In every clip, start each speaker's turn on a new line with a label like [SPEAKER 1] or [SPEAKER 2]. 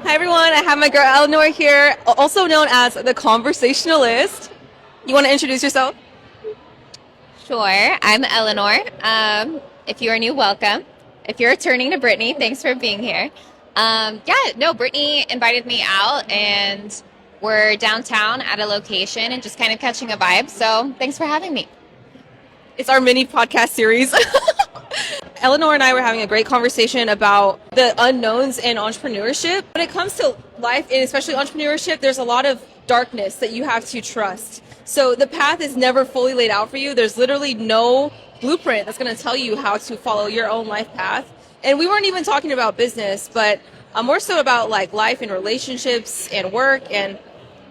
[SPEAKER 1] Hi everyone, I have my girl Eleanor here, also known as the Conversationalist. You want to introduce yourself?
[SPEAKER 2] Sure. I'm Eleanor. If you are new, welcome. If you're returning to Brittney, thanks for being here. Brittney invited me out, and we're downtown at a location and just kind of catching a vibe. So thanks for having me.
[SPEAKER 1] It's our mini podcast series. Eleanor and I were having a great conversation about the unknowns in entrepreneurship. When it comes to life, and especially entrepreneurship, there's a lot of darkness that you have to trust. So the path is never fully laid out for you. There's literally no blueprint that's going to tell you how to follow your own life path. And we weren't even talking about business, but more so about like life and relationships and work. And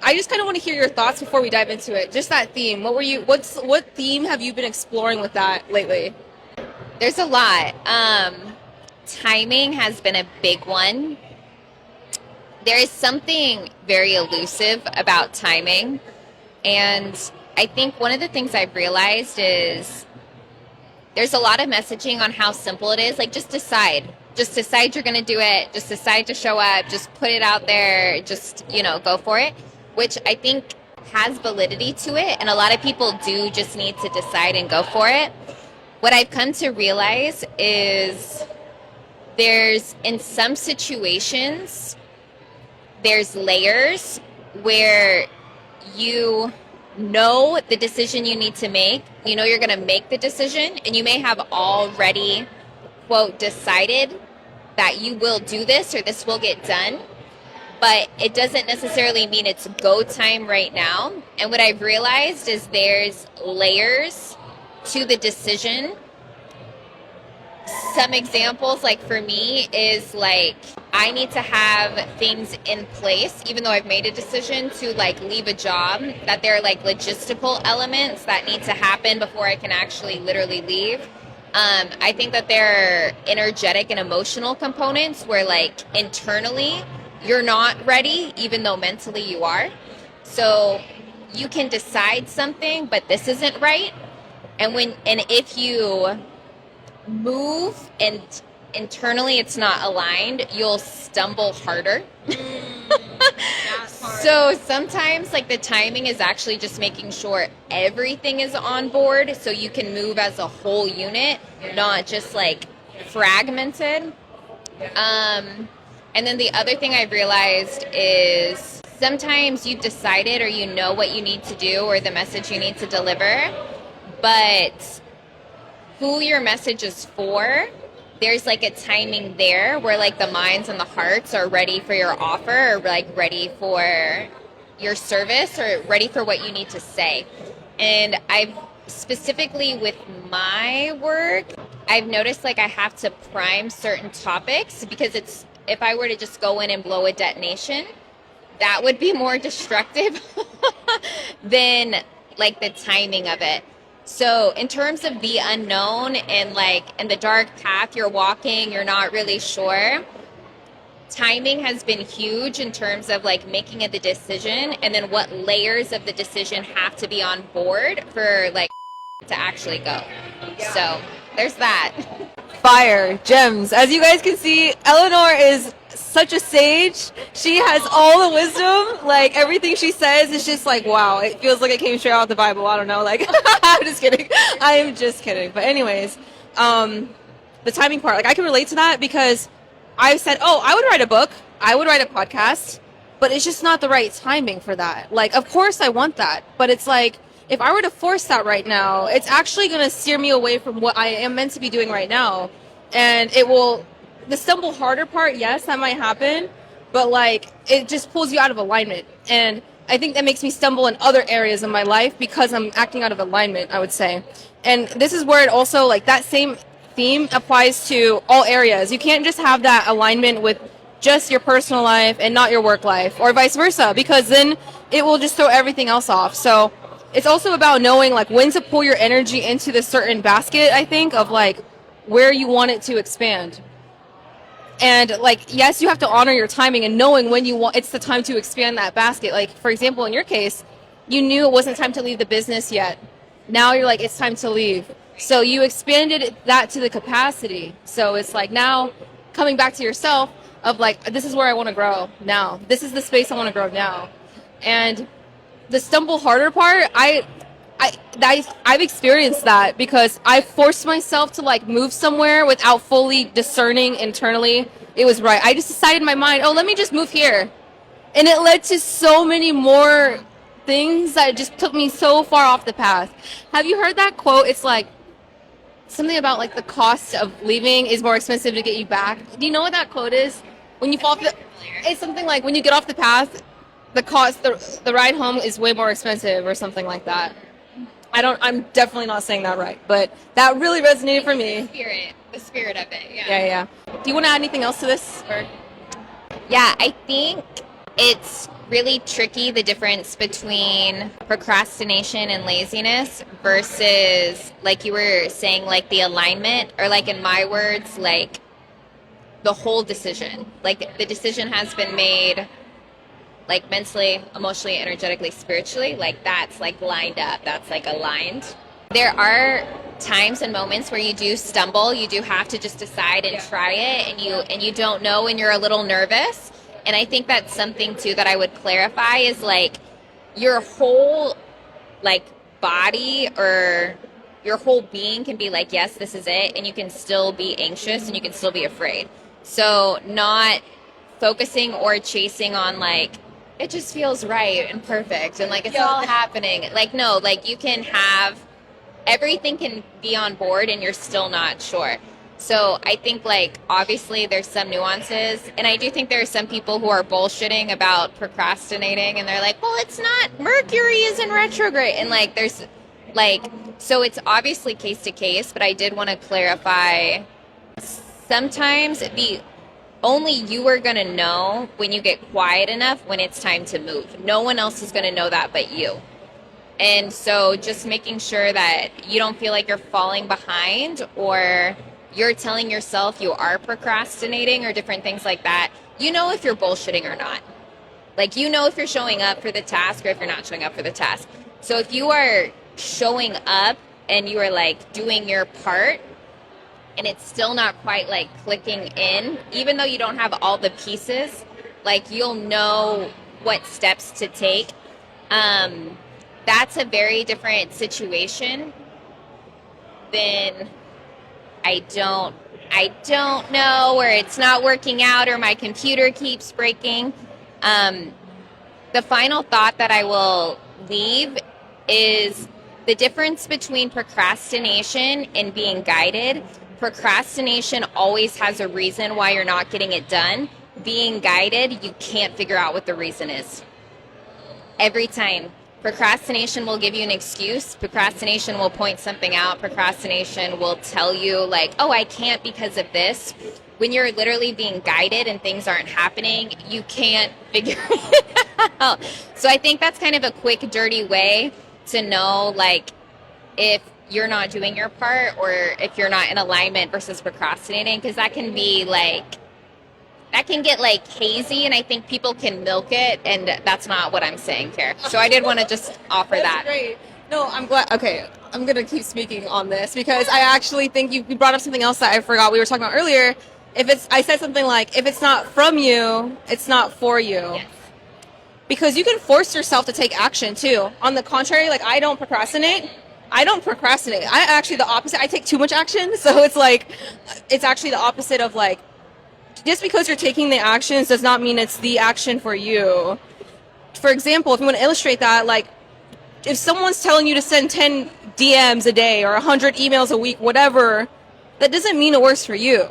[SPEAKER 1] I just kind of want to hear your thoughts before we dive into it. Just that theme. What theme have you been exploring with that lately?
[SPEAKER 2] There's a lot. Timing has been a big one. There is something very elusive about timing. And I think one of the things I've realized is there's a lot of messaging on how simple it is. Like, just decide. Just decide you're going to do it. Just decide to show up. Just put it out there. Just, go for it, which I think has validity to it. And a lot of people do just need to decide and go for it. What I've come to realize is in some situations, there's layers where you know the decision you need to make. You know you're going to make the decision, and you may have already, quote, decided that you will do this or this will get done. But it doesn't necessarily mean it's go time right now. And what I've realized is there's layers to the decision. Some examples, like for me, is like I need to have things in place, even though I've made a decision to like leave a job, that there are like logistical elements that need to happen before I can actually literally leave. I think that there are energetic and emotional components where like internally you're not ready, even though mentally you are. So you can decide something, but this isn't right. And if you move and internally it's not aligned, you'll stumble harder. So sometimes like the timing is actually just making sure everything is on board so you can move as a whole unit, not just like fragmented. And then the other thing I've realized is sometimes you've decided or you know what you need to do or the message you need to deliver, but who your message is for, there's like a timing there where like the minds and the hearts are ready for your offer or like ready for your service or ready for what you need to say. And I've specifically with my work, I've noticed like I have to prime certain topics because if I were to just go in and blow a detonation, that would be more destructive than like the timing of it. So in terms of the unknown and the dark path you're walking, you're not really sure, timing has been huge in terms of like making the decision and then what layers of the decision have to be on board for like to actually go. Yeah. So there's that.
[SPEAKER 1] Fire, gems. As you guys can see, Eleanor is such a sage. She has all the wisdom. Like everything she says is just like, wow, it feels like it came straight out the Bible. I don't know. Like, I'm just kidding. I am just kidding. But anyways, the timing part, like I can relate to that because I've said, oh, I would write a book. I would write a podcast, but it's just not the right timing for that. Like, of course I want that, but it's like, if I were to force that right now, it's actually going to steer me away from what I am meant to be doing right now. And the stumble harder part, yes, that might happen, but like it just pulls you out of alignment. And I think that makes me stumble in other areas of my life because I'm acting out of alignment, I would say. And this is where it also, like that same theme applies to all areas. You can't just have that alignment with just your personal life and not your work life or vice versa, because then it will just throw everything else off. So it's also about knowing like when to pull your energy into this certain basket, I think, of like where you want it to expand. And like, yes, you have to honor your timing and knowing when it's the time to expand that basket. Like, for example, in your case, you knew it wasn't time to leave the business yet. Now you're like, it's time to leave. So you expanded that to the capacity. So it's like now coming back to yourself, of like, this is where I want to grow now. This is the space I want to grow now. And the stumble harder part, I've experienced that because I forced myself to like move somewhere without fully discerning internally it was right. I just decided in my mind, oh, let me just move here. And it led to so many more things that just took me so far off the path. Have you heard that quote? It's like something about like the cost of leaving is more expensive to get you back. Do you know what that quote is? When you fall off it's something like when you get off the path, the cost, the ride home is way more expensive or something like that. I'm definitely not saying that right, but that really resonated for me.
[SPEAKER 2] The spirit of it, yeah.
[SPEAKER 1] Yeah. Do you want to add anything else to this? Or?
[SPEAKER 2] Yeah, I think it's really tricky, the difference between procrastination and laziness versus, like you were saying, like the alignment, or like in my words, like the whole decision. Like the decision has been made, like mentally, emotionally, energetically, spiritually, like that's like lined up, that's like aligned. There are times and moments where you do stumble, you do have to just decide and try it, and you don't know, and you're a little nervous. And I think that's something too that I would clarify is like your whole like body or your whole being can be like, yes, this is it, and you can still be anxious and you can still be afraid. So not focusing or chasing on like it just feels right and perfect and like it's all happening. Like no, like you can have everything can be on board and you're still not sure. So I think like obviously there's some nuances, and I do think there are some people who are bullshitting about procrastinating and they're like, well, it's not, Mercury is in retrograde, and like there's like, so it's obviously case to case, but I did want to clarify sometimes only you are going to know when you get quiet enough when it's time to move. No one else is going to know that but you. And so just making sure that you don't feel like you're falling behind or you're telling yourself you are procrastinating or different things like that. You know if you're bullshitting or not. Like you know if you're showing up for the task or if you're not showing up for the task. So if you are showing up and you are like doing your part and it's still not quite like clicking in, even though you don't have all the pieces, like you'll know what steps to take. That's a very different situation than I don't know, or it's not working out, or my computer keeps breaking. The final thought that I will leave is the difference between procrastination and being guided. Procrastination always has a reason why you're not getting it done. Being guided, you can't figure out what the reason is. Every time. Procrastination will give you an excuse. Procrastination will point something out. Procrastination will tell you like, oh, I can't because of this. When you're literally being guided and things aren't happening, you can't figure it out. So I think that's kind of a quick, dirty way to know like if you're not doing your part or if you're not in alignment versus procrastinating, because that can be like, that can get like hazy, and I think people can milk it, and that's not what I'm saying here. So I did want to just offer that.
[SPEAKER 1] Great. No, I'm glad. Okay, I'm going to keep speaking on this because I actually think you brought up something else that I forgot we were talking about earlier. I said something like, if it's not from you, it's not for you.
[SPEAKER 2] Yes.
[SPEAKER 1] Because you can force yourself to take action too. On the contrary, like I don't procrastinate. I actually the opposite. I take too much action. So it's like, it's actually the opposite of like, just because you're taking the actions does not mean it's the action for you. For example, if you want to illustrate that, like if someone's telling you to send 10 DMs a day or 100 emails a week, whatever, that doesn't mean it works for you.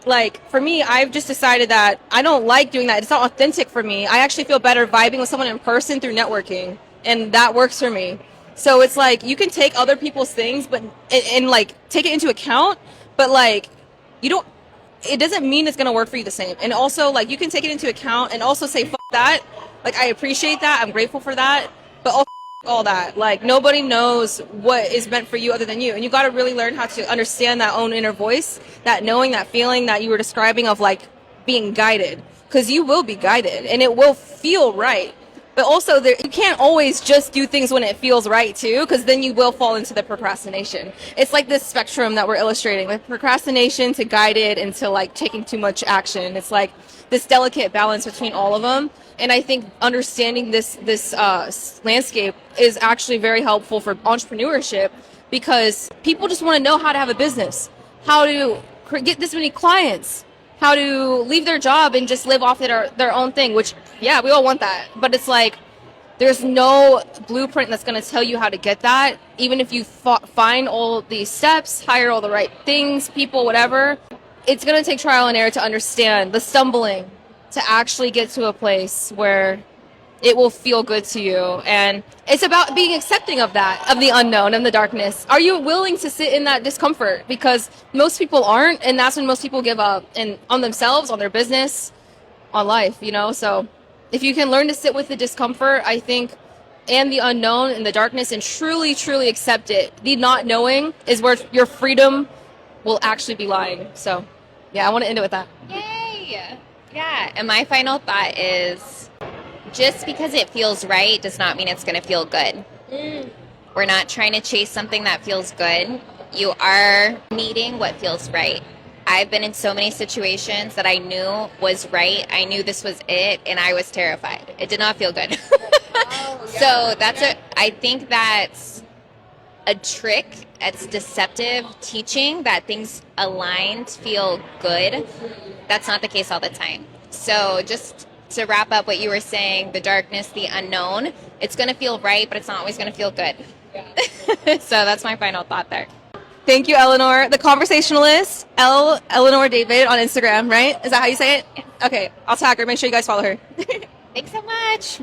[SPEAKER 1] Like for me, I've just decided that I don't like doing that. It's not authentic for me. I actually feel better vibing with someone in person through networking, and that works for me. So it's like you can take other people's things but and like take it into account, but like it doesn't mean it's going to work for you the same. And also, like, you can take it into account and also say, fuck that. Like, I appreciate that. I'm grateful for that. But also, all that. Like, nobody knows what is meant for you other than you. And you got to really learn how to understand that own inner voice, that knowing, that feeling that you were describing of, like, being guided. Because you will be guided, and it will feel right. But also, you can't always just do things when it feels right, too, because then you will fall into the procrastination. It's like this spectrum that we're illustrating, like procrastination to guided and to, like, taking too much action. It's like this delicate balance between all of them. And I think understanding this landscape is actually very helpful for entrepreneurship, because people just want to know how to have a business, how to get this many clients, how to leave their job and just live off their own thing, which, yeah, we all want that. But it's like, there's no blueprint that's going to tell you how to get that. Even if you find all these steps, hire all the right things, people, whatever, it's going to take trial and error to understand the stumbling, to actually get to a place where it will feel good to you. And it's about being accepting of that, of the unknown and the darkness. Are you willing to sit in that discomfort? Because most people aren't, and that's when most people give up, and on themselves, on their business, on life, you know? So if you can learn to sit with the discomfort, I think, and the unknown and the darkness, and truly, truly accept it, the not knowing is where your freedom will actually be lying. So yeah, I want to end it with that.
[SPEAKER 2] Yay! Yeah, and my final thought is, just because it feels right does not mean it's going to feel good. We're not trying to chase something that feels good. You are meeting what feels right. I've been in so many situations that I knew was right. I knew this was it, and I was terrified. It did not feel good. So I think that's a trick. It's deceptive teaching that things aligned feel good. That's not the case all the time. So just to wrap up what you were saying, the darkness, the unknown, it's going to feel right, but it's not always going to feel good. So that's my final thought there.
[SPEAKER 1] Thank you, Eleanor. The Conversationalist, Eleanor David on Instagram, right? Is that how you say it? Okay, I'll tag her. Make sure you guys follow her.
[SPEAKER 2] Thanks so much.